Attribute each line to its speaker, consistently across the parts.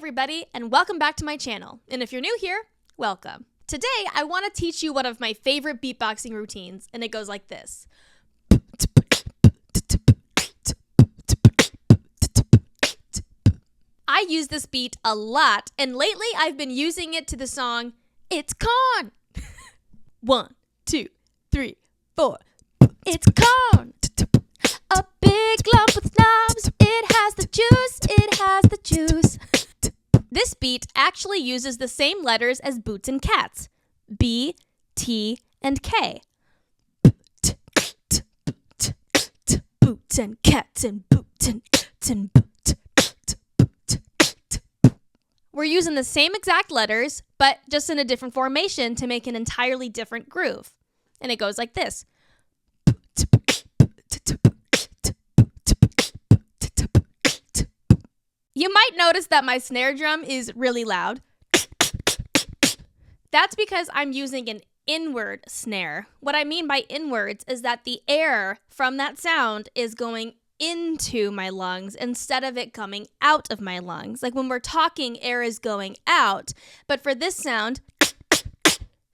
Speaker 1: everybody, and welcome back to my channel. And if you're new here, welcome. Today, I want to teach you one of my favorite beatboxing routines, and it goes like this. I use this beat a lot, and lately I've been using it to the song, It's Corn. 1, 2, 3, 4. It's corn. A big lump with knobs. It has the juice. It has the juice. This beat actually uses the same letters as boots and cats. B, T, and K. Boots and cats and boots and cats and boots. We're using the same exact letters, but just in a different formation to make an entirely different groove. And it goes like this. You might notice that my snare drum is really loud. That's because I'm using an inward snare. What I mean by inwards is that the air from that sound is going into my lungs instead of it coming out of my lungs. Like when we're talking, air is going out, but for this sound,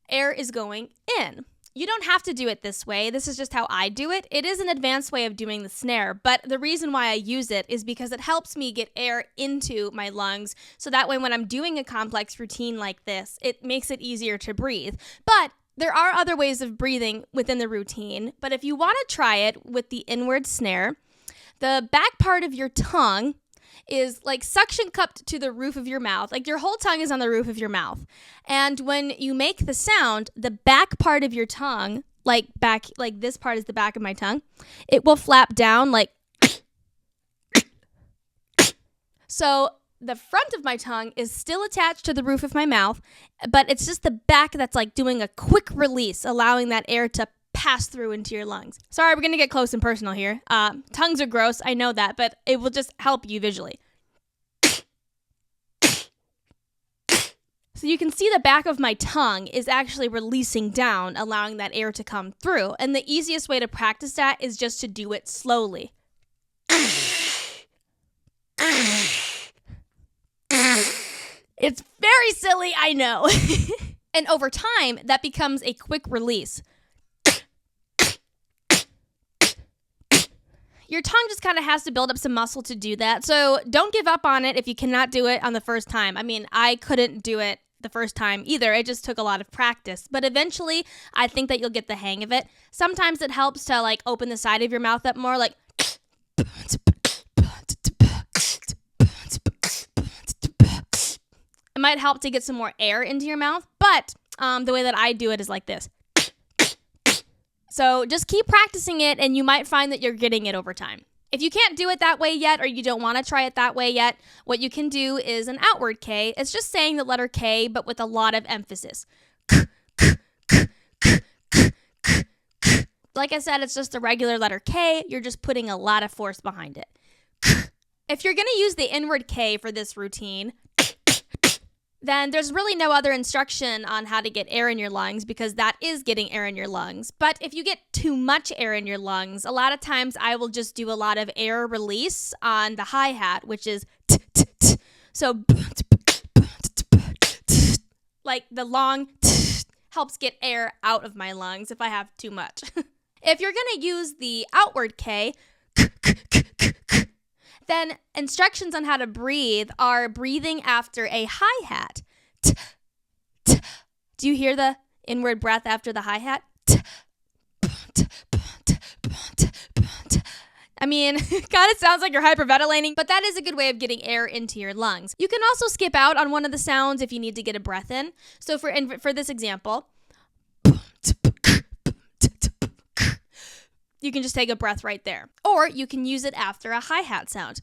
Speaker 1: air is going in. You don't have to do it this way. This is just how I do it. It is an advanced way of doing the snare, but the reason why I use it is because it helps me get air into my lungs, so that way when I'm doing a complex routine like this, it makes it easier to breathe. But there are other ways of breathing within the routine, but if you want to try it with the inward snare, the back part of your tongue is like suction cupped to the roof of your mouth. Like your whole tongue is on the roof of your mouth. And when you make the sound, the back part of your tongue, like this part is the back of my tongue, it will flap down like. So the front of my tongue is still attached to the roof of my mouth, but it's just the back that's like doing a quick release, allowing that air to pass through into your lungs. Sorry, we're going to get close and personal here. Tongues are gross, I know that, but it will just help you visually. So you can see the back of my tongue is actually releasing down, allowing that air to come through. And the easiest way to practice that is just to do it slowly. It's very silly, I know. And over time, that becomes a quick release. Your tongue just kind of has to build up some muscle to do that. So don't give up on it if you cannot do it on the first time. I mean, I couldn't do it the first time either. It just took a lot of practice. But eventually, I think that you'll get the hang of it. Sometimes it helps to like open the side of your mouth up more, like. It might help to get some more air into your mouth, but the way that I do it is like this. So just keep practicing it, and you might find that you're getting it over time. If you can't do it that way yet, or you don't want to try it that way yet, what you can do is an outward K. It's just saying the letter K, but with a lot of emphasis. Like I said, it's just a regular letter K. You're just putting a lot of force behind it. If you're going to use the inward K for this routine, then there's really no other instruction on how to get air in your lungs, because that is getting air in your lungs. But if you get too much air in your lungs, a lot of times I will just do a lot of air release on the hi-hat, which is t-t-t. So like the long helps get air out of my lungs if I have too much. If you're going to use the outward K, then instructions on how to breathe are breathing after a hi-hat. T, t. Do you hear the inward breath after the hi-hat? T, t, t, t, t. I mean, it kind of sounds like you're hyperventilating, but that is a good way of getting air into your lungs. You can also skip out on one of the sounds if you need to get a breath in. So for this example, you can just take a breath right there. Or you can use it after a hi-hat sound.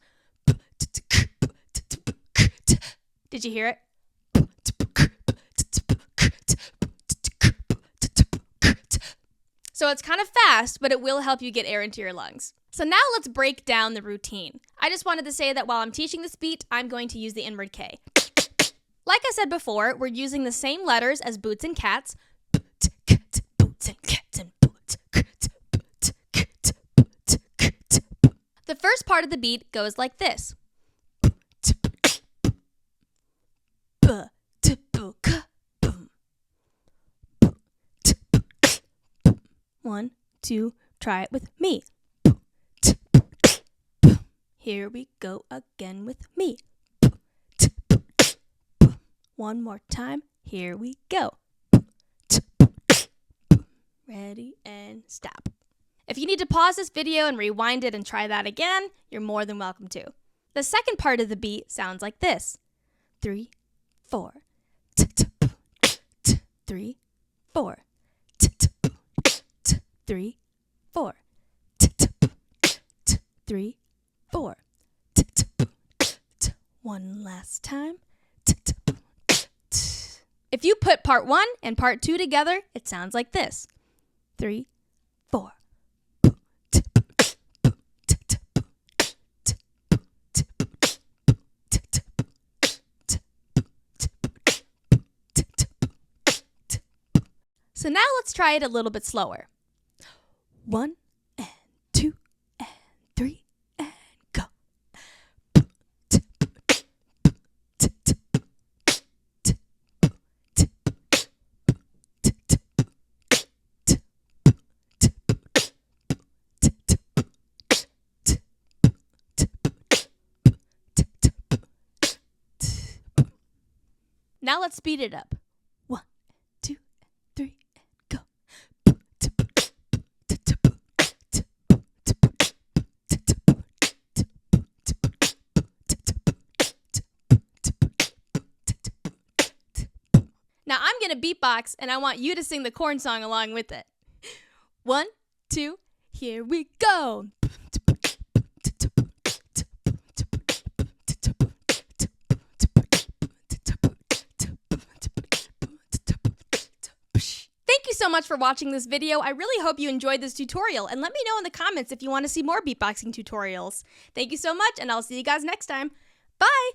Speaker 1: Did you hear it? So it's kind of fast, but it will help you get air into your lungs. So now let's break down the routine. I just wanted to say that while I'm teaching this beat, I'm going to use the inward K. Like I said before, we're using the same letters as boots and cats. Boots and cats and boots. The first part of the beat goes like this. 1, 2, try it with me. Here we go again with me. One more time. Here we go. Ready and stop. If you need to pause this video and rewind it and try that again, you're more than welcome to. The second part of the beat sounds like this. 3, 4. 3, 4. 3, 4. 3, 4. One last time. If you put part 1 and part 2 together, it sounds like this. 3, 4. So now let's try it a little bit slower. 1 and 2 and 3 and go. Now let's speed it up. 1, 2, 3, and go. Now I'm gonna beatbox and I want you to sing the corn song along with it. 1, 2, here we go. Thank you so much for watching this video. I really hope you enjoyed this tutorial, and let me know in the comments if you want to see more beatboxing tutorials. Thank you so much, and I'll see you guys next time. Bye!